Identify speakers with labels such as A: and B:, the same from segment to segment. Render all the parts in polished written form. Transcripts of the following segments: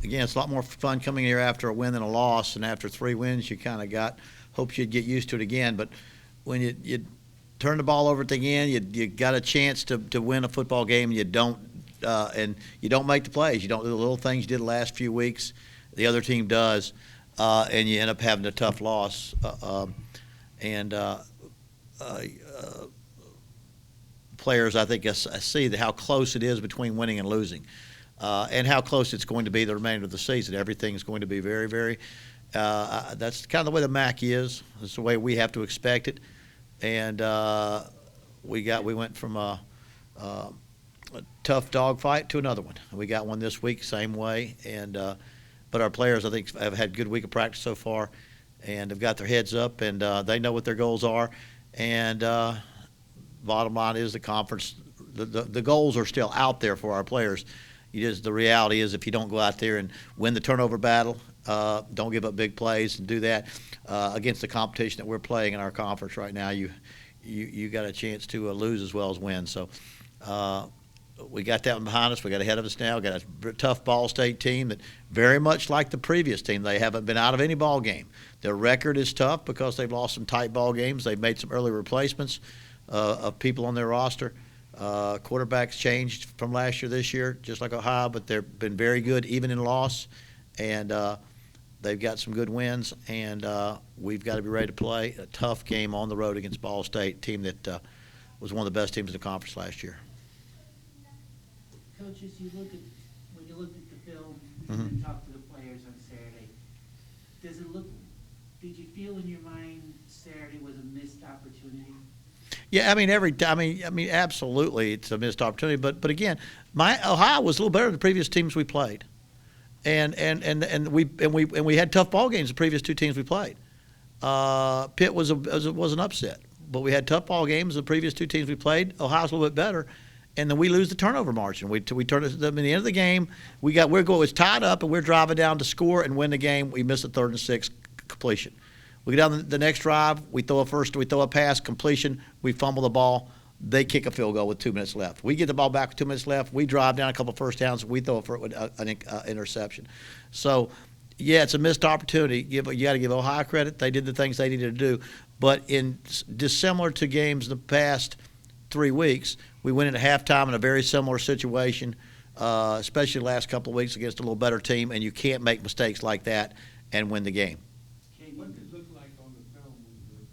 A: again, it's a lot more fun coming here after a win than a loss, and after 3 wins, you kind of hopes you'd get used to it again. But when you turn the ball over at the end, you got a chance to win a football game, and you don't make the plays. You don't do the little things you did the last few weeks. The other team does, and you end up having a tough loss. Players, I think, I see how close it is between winning and losing, and how close it's going to be the remainder of the season. Everything's going to be very, very. That's kind of the way the MAC is. That's the way we have to expect it, and we went from a tough dogfight to another one. We got one this week, same way, and but our players, I think, have had a good week of practice so far, and have got their heads up, and they know what their goals are, and bottom line is the conference, the goals are still out there for our players. The reality is if you don't go out there and win the turnover battle, don't give up big plays and do that against the competition that we're playing in our conference right now, you got a chance to lose as well as win. So we got that one behind us. We got ahead of us now. We got a tough Ball State team that very much like the previous team. They haven't been out of any ball game. Their record is tough because they've lost some tight ball games. They've made some early replacements of people on their roster. Quarterbacks changed from last year this year, just like Ohio, but they've been very good even in loss, and they've got some good wins, and we've got to be ready to play a tough game on the road against Ball State, team that was one of the best teams in the conference last year.
B: Coaches, when you looked at the film
A: Mm-hmm.
B: and talked to the players on Saturday, did you feel in your mind Saturday was a missed opportunity?
A: Yeah, I mean, absolutely, it's a missed opportunity. But again, Ohio was a little better than the previous teams we played, and we had tough ball games the previous 2 teams we played. Pitt was an upset, but we had tough ball games the previous 2 teams we played. Ohio's a little bit better, and then we lose the turnover margin. We turn it. In the end of the game, it's tied up, and we're driving down to score and win the game. We miss a 3rd and 6 completion. We get down the next drive, we throw a pass, completion, we fumble the ball, they kick a field goal with 2 minutes left. We get the ball back with 2 minutes left, we drive down a couple of first downs, we throw an interception. So, yeah, it's a missed opportunity. You got to give Ohio credit. They did the things they needed to do. But dissimilar to games in the past 3 weeks, we went into halftime in a very similar situation, especially the last couple of weeks against a little better team, and you can't make mistakes like that and win the game.
C: What did it look like on the film with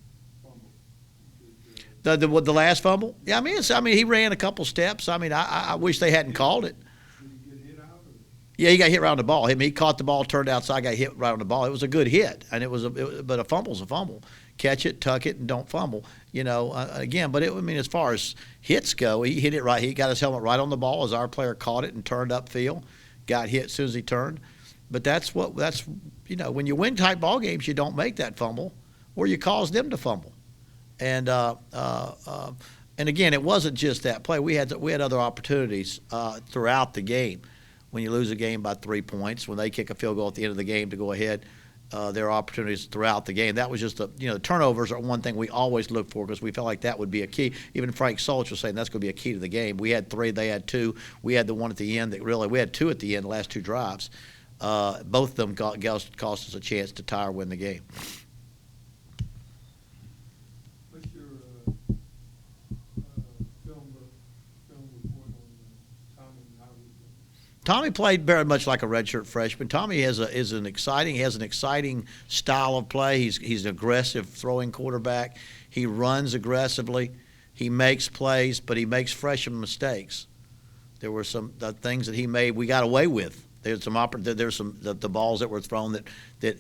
C: the fumble?
A: The last fumble? Yeah, he ran a couple steps. I wish they hadn't called it.
C: Did he get hit out? Or?
A: Yeah, he got hit right on the ball. He caught the ball, turned outside, got hit right on the ball. It was a good hit, and but a fumble's a fumble. Catch it, tuck it, and don't fumble. Again, but as far as hits go, he hit it right. He got his helmet right on the ball as our player caught it and turned upfield, got hit as soon as he turned. But that's when you win tight ball games, you don't make that fumble, or you cause them to fumble. And again, it wasn't just that play. We had other opportunities throughout the game. When you lose a game by 3 points, when they kick a field goal at the end of the game to go ahead, there are opportunities throughout the game. That was just the turnovers are one thing we always look for because we felt like that would be a key. Even Frank Solch was saying that's going to be a key to the game. We had 3, they had 2. We had the one at the end we had 2 at the end, the last 2 drives. Both of them cost us a chance to tie or win the game.
C: What's your film report on Tommy and how he played?
A: Tommy played very much like a redshirt freshman. Tommy has an exciting style of play. He's an aggressive throwing quarterback. He runs aggressively. He makes plays, but he makes freshman mistakes. There were some things that he made we got away with. There's some the balls that were thrown that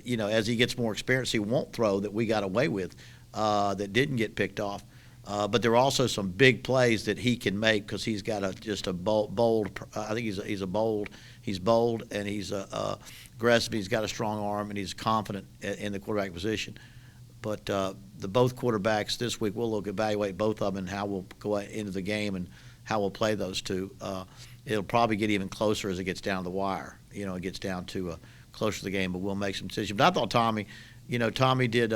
A: as he gets more experience he won't throw that we got away with that didn't get picked off. But there are also some big plays that he can make because he's got just a bold. I think he's bold and he's aggressive. He's got a strong arm and he's confident in the quarterback position. But both quarterbacks this week we'll evaluate both of them and how we'll go into the game and how we'll play those two. It'll probably get even closer as it gets down to the wire. It gets down to closer to the game, but we'll make some decisions. But I thought Tommy did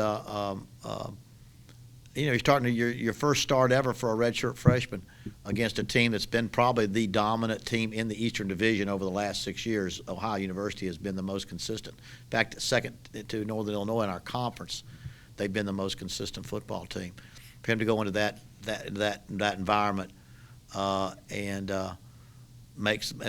A: you're starting your first start ever for a redshirt freshman against a team that's been probably the dominant team in the Eastern Division over the last 6 years. Ohio University has been the most consistent. In fact, second to Northern Illinois in our conference, they've been the most consistent football team. For him to go into that environment and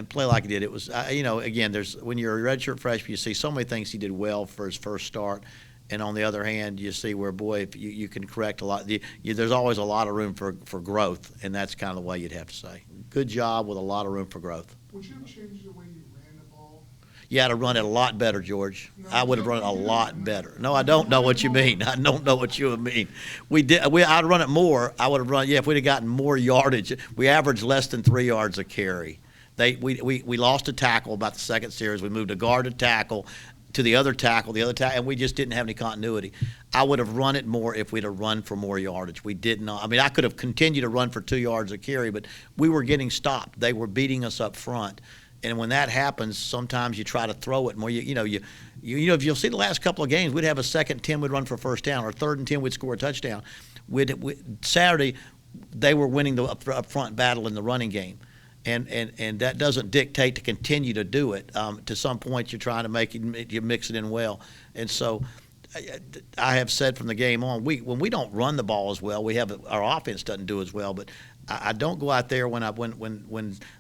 A: play like he did, it was again, there's when you're a redshirt freshman, you see so many things he did well for his first start. And on the other hand, you see where, boy, if you can correct a lot. There's always a lot of room for growth, and that's kind of the way you'd have to say. Good job with a lot of room for growth.
C: Would you have changed the way you ran the ball?
A: You had to run it a lot better, George.
C: No,
A: I would have run it a
C: you
A: lot
C: didn't.
A: better. No, I don't know what you mean. I don't know what you mean. I'd run it more. I would have run. Yeah, if we'd have gotten more yardage. We averaged less than 3 yards a carry. We lost a tackle about the second series. We moved a guard to tackle. To the other tackle, and we just didn't have any continuity. I would have run it more if we'd have run for more yardage. We did not. I mean, I could have continued to run for 2 yards a carry, but we were getting stopped. They were beating us up front, and when that happens, sometimes you try to throw it more. If you'll see the last couple of games, we'd have a 2nd and 10, we'd run for first down, or 3rd and 10, we'd score a touchdown. Saturday, they were winning the up front battle in the running game. And that doesn't dictate to continue to do it. To some point, you're trying to you mix it in well. And so I have said from the game on, when we don't run the ball as well, our offense doesn't do as well. But I don't go out there when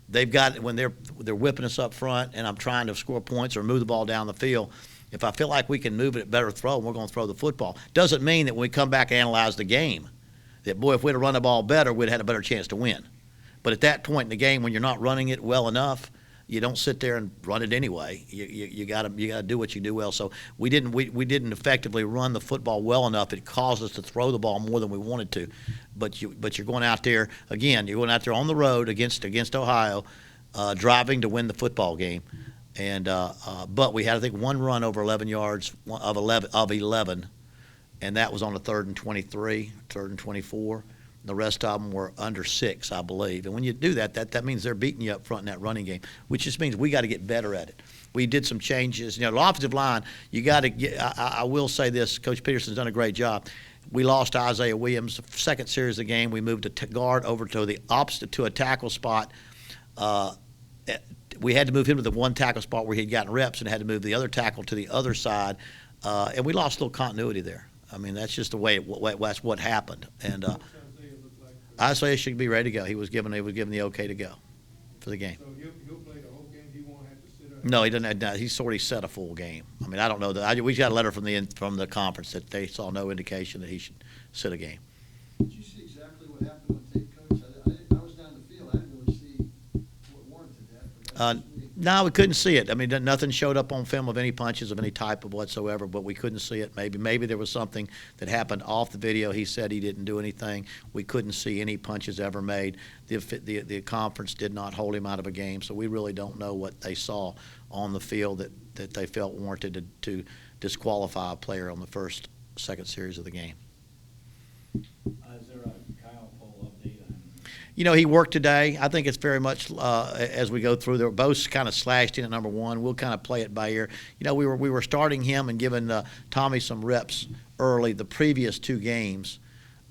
A: they're whipping us up front and I'm trying to score points or move the ball down the field. If I feel like we can move it at better throw, we're going to throw the football. Doesn't mean that when we come back and analyze the game, that boy, if we'd have run the ball better, we'd have had a better chance to win. But at that point in the game, when you're not running it well enough, you don't sit there and run it anyway. You got to do what you do well. So we didn't effectively run the football well enough. It caused us to throw the ball more than we wanted to. But you're going out there again. You're going out there on the road against Ohio, driving to win the football game. And but we had, I think, one run over 11 yards of 11, and that was on a 3rd and 23, 3rd and 24. The rest of them were under 6, I believe. And when you do that means they're beating you up front in that running game, which just means we got to get better at it. We did some changes. The offensive line, you got to get. I will say this: Coach Peterson's done a great job. We lost Isaiah Williams. The second series of the game, we moved a guard over to the opposite to a tackle spot. We had to move him to the one tackle spot where he'd gotten reps, and had to move the other tackle to the other side, and we lost a little continuity there. I mean, that's just the way that's what happened. And Isaiah should be ready to go. He was given the okay to go for the game.
C: So he'll play the whole game. He won't have to sit up.
A: No, he doesn't. He's already set a full game. I mean, I don't know that. We got a letter from the conference that they saw no indication that he should sit a game.
D: Did you see exactly what happened on tape, Coach? I was down the field. I didn't really see what warranted that. But that's just me.
A: No, we couldn't see it. I mean, nothing showed up on film of any punches of any type of whatsoever, but we couldn't see it. Maybe there was something that happened off the video. He said he didn't do anything. We couldn't see any punches ever made. The conference did not hold him out of a game, so we really don't know what they saw on the field that they felt warranted to disqualify a player on the second series of the game.
E: Is there a Kyle Pohl update on?
A: He worked today. I think it's very much as we go through. They're both kind of slashed in at number one. We'll kind of play it by ear. We were starting him and giving Tommy some reps early the previous 2 games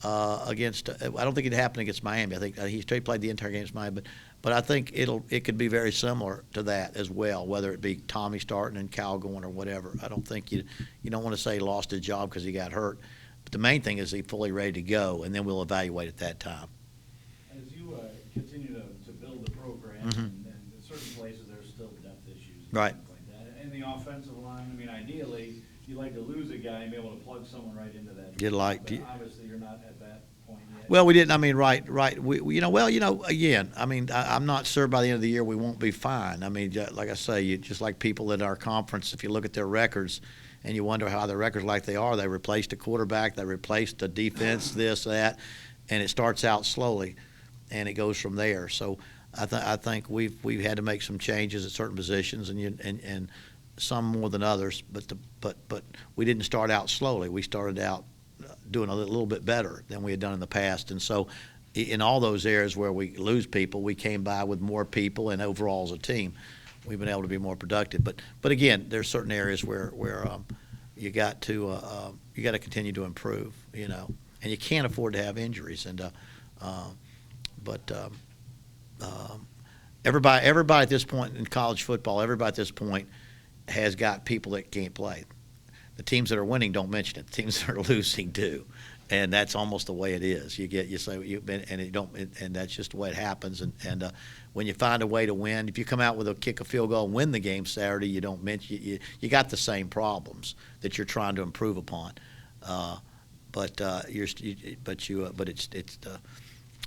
A: against. I don't think it happened against Miami. I think he played the entire game against Miami. But I think it could be very similar to that as well, whether it be Tommy starting and Cal going or whatever. I don't think you don't want to say he lost his job because he got hurt. But the main thing is he's fully ready to go, and then we'll evaluate at that time.
E: As you continue to build the program,
A: Mhm.
E: and in certain places there's still depth issues, and
A: Right.
E: things like that. And the offensive line, I mean, ideally, you'd like to lose a guy and be able to plug someone right into that.
A: You'd like
E: But
A: to-
E: obviously, you're not at that point yet.
A: Well, we didn't. I mean, right. Again, I mean, I'm not sure by the end of the year we won't be fine. I mean, like I say, just like people in our conference, if you look at their records and you wonder how their records like they are, they replaced a quarterback, they replaced a defense, this, that, and it starts out slowly, and it goes from there. So I think we've had to make some changes at certain positions, and some more than others, but we didn't start out slowly. We started out doing a little bit better than we had done in the past. And so in all those areas where we lose people, we came by with more people, and overall as a team, we've been able to be more productive. But again, there's certain areas where you got to continue to improve, and you can't afford to have injuries. And everybody at this point in college football, everybody at this point has got people that can't play. The teams that are winning don't mention it. The teams that are losing do, and that's almost the way it is. And that's just the way it happens. And when you find a way to win, if you come out with a kick a field goal and win the game Saturday, you don't mention you got the same problems that you're trying to improve upon.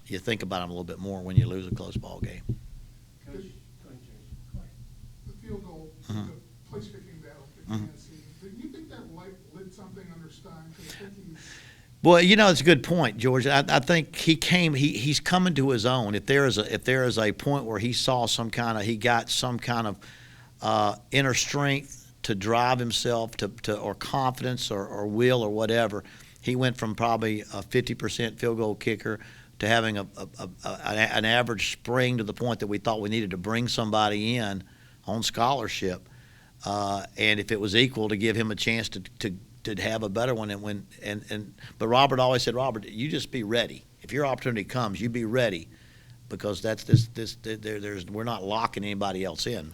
A: You think about them a little bit more when you lose a close ball game.
E: Coach, go ahead, Jason.
C: The field goal,
A: Mhm.
C: the place kicking battle at the
A: Mhm.
C: end of the season. Do you think that lit something under Stein? Because I think he's
A: Well, it's a good point, George. I think he's coming to his own. If there is a point where he got some kind of inner strength to drive himself to or confidence or will or whatever, he went from probably a 50% field goal kicker to having an average spring to the point that we thought we needed to bring somebody in on scholarship, and if it was equal, to give him a chance to have a better one. But Robert always said, Robert, you just be ready. If your opportunity comes, you be ready, because we're not locking anybody else in.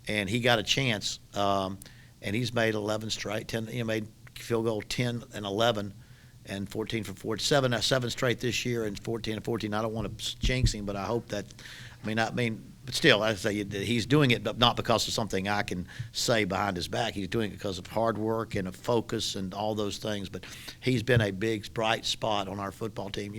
A: And he got a chance, and he's made 11 straight. He made field goal 10 and 11. And 14 for 4, seven straight this year, and 14 and 14. I don't want to jinx him, but I hope that. But still, I say he's doing it, but not because of something I can say behind his back. He's doing it because of hard work and a focus and all those things. But he's been a big, bright spot on our football team.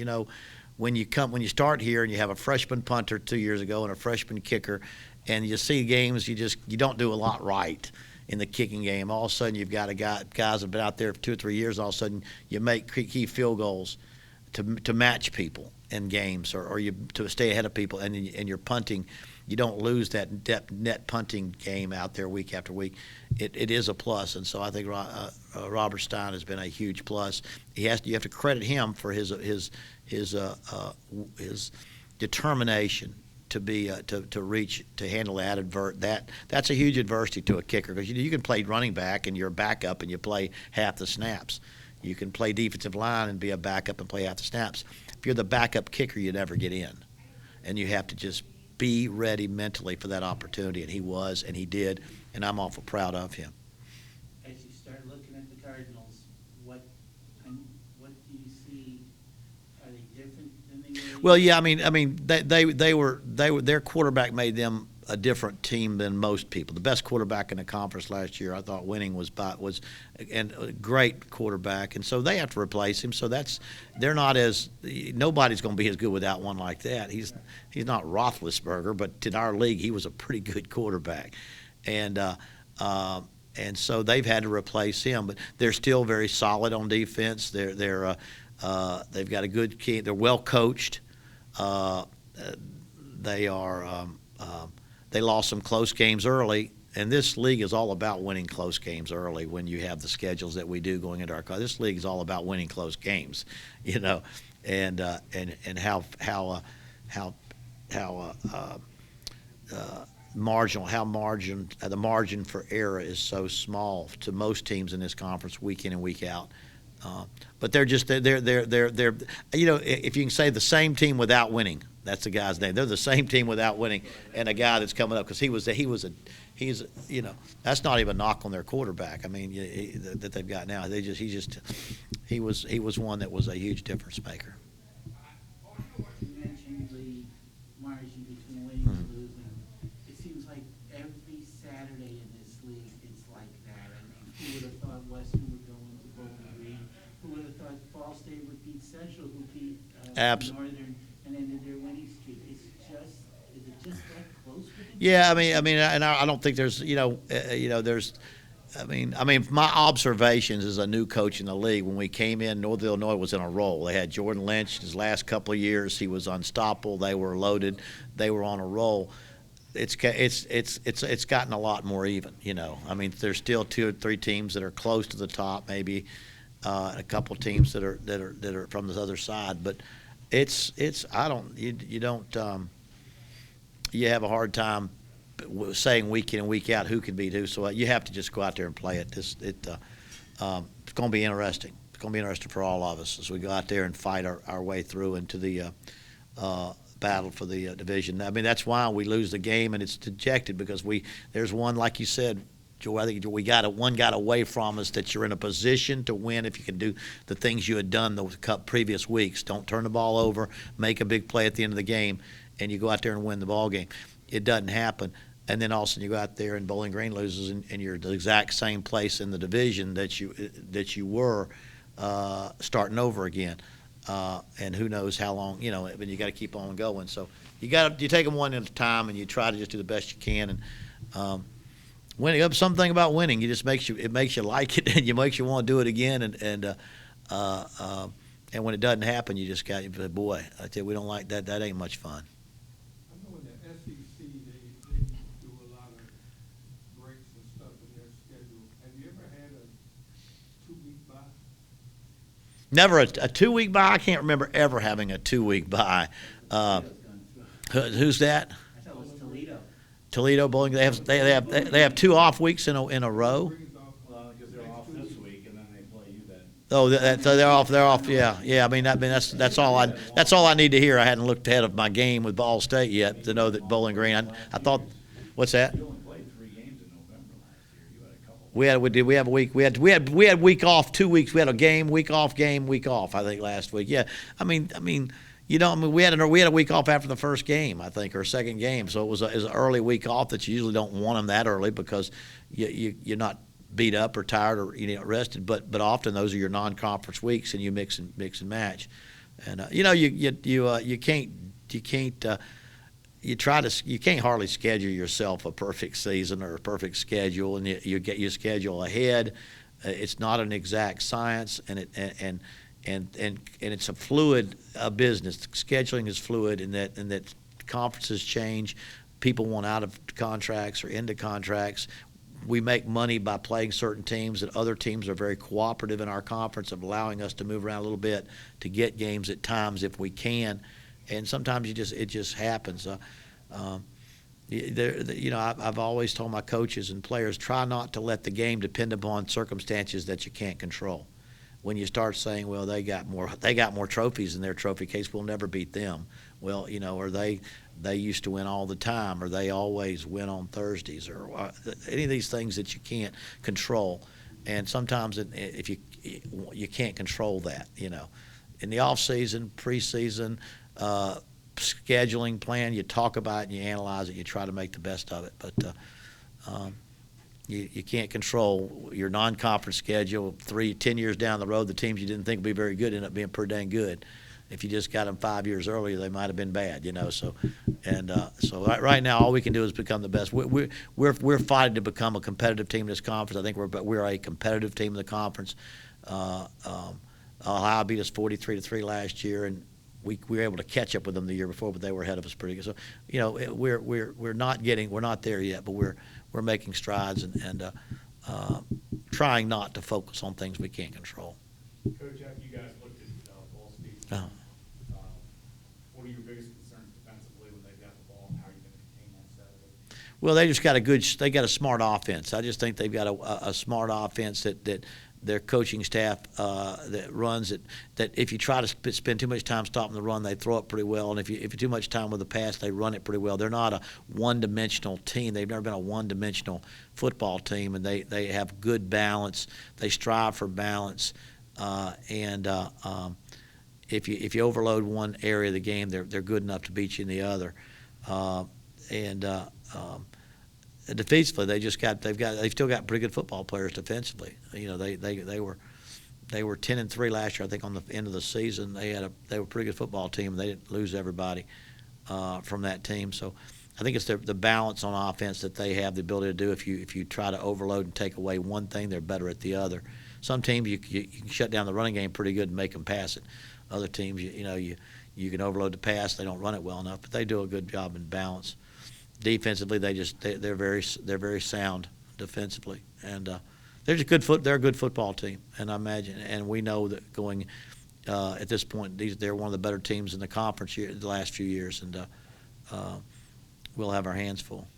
A: When you start here and you have a freshman punter 2 years ago and a freshman kicker, and you see games, you don't do a lot right in the kicking game. All of a sudden, you've got guys that have been out there for 2 or 3 years. All of a sudden, you make key field goals to match people in games, or you to stay ahead of people, and you're punting. You don't lose that net punting game out there week after week. It is a plus, and so I think Robert Stein has been a huge plus. You have to credit him for his determination to handle that's a huge adversity to a kicker, because you can play running back and you're a backup and you play half the snaps. You can play defensive line and be a backup and play half the snaps. If you're the backup kicker, you never get in, and you have to just be ready mentally for that opportunity. And he was, and he did, and I'm awful proud of him.
B: As you start looking at the Cardinals, what do you see? Are they different than they were?
A: Well, yeah, they were their quarterback made them a different team than most people. The best quarterback in the conference last year, I thought winning was and a great quarterback, and so they have to replace him. So nobody's going to be as good without one like that. He's not Roethlisberger, but in our league, he was a pretty good quarterback, and so they've had to replace him. But they're still very solid on defense. They've got a good team. They're well coached. They lost some close games early, and this league is all about winning close games early. When you have the schedules that we do going into this league is all about winning close games, and how the margin for error is so small to most teams in this conference week in and week out. But they're if you can say the same team without winning, that's the guy's name. They're the same team without winning, and a guy that's coming up, because he's that's not even a knock on their quarterback. That they've got now. He was one that was a huge difference maker.
B: You mentioned the margin between winning and losing. It seems like every Saturday in this league, it's like that. Who would have thought Western would go into Bowden Green? Who would have thought Fall State would beat Central, who beat Northern, and ended their winning streak? Is it just that close?
A: Yeah, and I don't think there's, my observations as a new coach in the league, when we came in, North Illinois was in a roll. They had Jordan Lynch his last couple of years. He was unstoppable. They were loaded. They were on a roll. It's gotten a lot more even. There's still 2 or 3 teams that are close to the top, maybe a couple of teams that are from the other side. But you have a hard time saying week in and week out who can beat who. So you have to just go out there and play it. It's going to be interesting. It's going to be interesting for all of us as we go out there and fight our way through into the battle for the division. I mean, that's why we lose the game, and it's dejected because there's one, like you said, Joe, I think one got away from us that you're in a position to win if you can do the things you had done the previous weeks. Don't turn the ball over, make a big play at the end of the game, and you go out there and win the ball game. It doesn't happen. And then all of a sudden you go out there and Bowling Green loses, and you're the exact same place in the division that you were starting over again. And who knows how long, but you got to keep on going. So you take them one at a time, and you try to just do the best you can. And winning up something about winning, it makes you like it, and it makes you want to do it again. And when it doesn't happen, you just got, boy, I tell you, we don't like that. That ain't much fun.
C: I know in the SEC they do a lot of breaks and stuff in their schedule. Have you ever had a 2-week bye?
A: Never a 2-week bye. I can't remember ever having a 2-week bye. Who's that?
B: I thought it was Toledo.
A: Toledo Bowling. They have 2 off weeks in a row.
E: Well, because they're off this week, and then they play you then.
A: Oh, so they're off. They're off. Yeah. I mean, that's all I need to hear. I hadn't looked ahead of my game with Ball State yet to know that Bowling Green. I thought, what's that?
E: You only played 3 games in November last year. You had a couple.
A: We have a week. We had week off 2 weeks. We had a game, week off, game, week off. I think last week. Yeah. I mean, we had a week off after the first game, I think, or second game. So it was an early week off that you usually don't want them that early because you're not beat up or tired or rested. But often those are your non-conference weeks, and you mix and match. And you can't hardly schedule yourself a perfect season or a perfect schedule, and you get your schedule ahead. It's not an exact science, and it's a fluid business. Scheduling is fluid, in that conferences change. People want out of contracts or into contracts. We make money by playing certain teams, and other teams are very cooperative in our conference of allowing us to move around a little bit to get games at times if we can. And sometimes it just happens. I've always told my coaches and players, try not to let the game depend upon circumstances that you can't control. When you start saying, well, they got more trophies in their trophy case, we'll never beat them. Well, or they used to win all the time, or they always win on Thursdays, or any of these things that you can't control. And sometimes if you can't control that, in the off season, preseason, scheduling plan, you talk about it and you analyze it, you try to make the best of it. But you can't control your non-conference schedule. 10 years down the road, the teams you didn't think would be very good end up being pretty dang good. If you just got them 5 years earlier, they might have been bad, So right now, all we can do is become the best. We're fighting to become a competitive team in this conference. I think we're a competitive team in the conference. Ohio beat us 43-3 last year, and we were able to catch up with them the year before, but they were ahead of us pretty good. So, we're not there yet, but we're making strides and trying not to focus on things we can't control.
F: Coach, after you guys looked at Ball State, what are your biggest concerns defensively when they've got the ball, and how are you going to contain that Saturday?
A: Well, they got a smart offense. I just think they've got a smart offense that their coaching staff that runs it, that if you try to spend too much time stopping the run, they throw it pretty well. And if you too much time with the pass, they run it pretty well. They're not a one-dimensional team. They've never been a one-dimensional football team, and they have good balance. They strive for balance. If you overload one area of the game, they're good enough to beat you in the other. Defensively, they've still got pretty good football players defensively. They were 10-3 last year. I think on the end of the season, they were a pretty good football team. They didn't lose everybody from that team. So I think it's the balance on offense that they have the ability to do. If you try to overload and take away one thing, they're better at the other. Some teams you can shut down the running game pretty good and make them pass it. Other teams you can overload the pass, they don't run it well enough, but they do a good job in balance. Defensively, they're very sound defensively, and they're a good football team. And I imagine, and we know that going at this point, they're one of the better teams in the conference the last few years, and we'll have our hands full.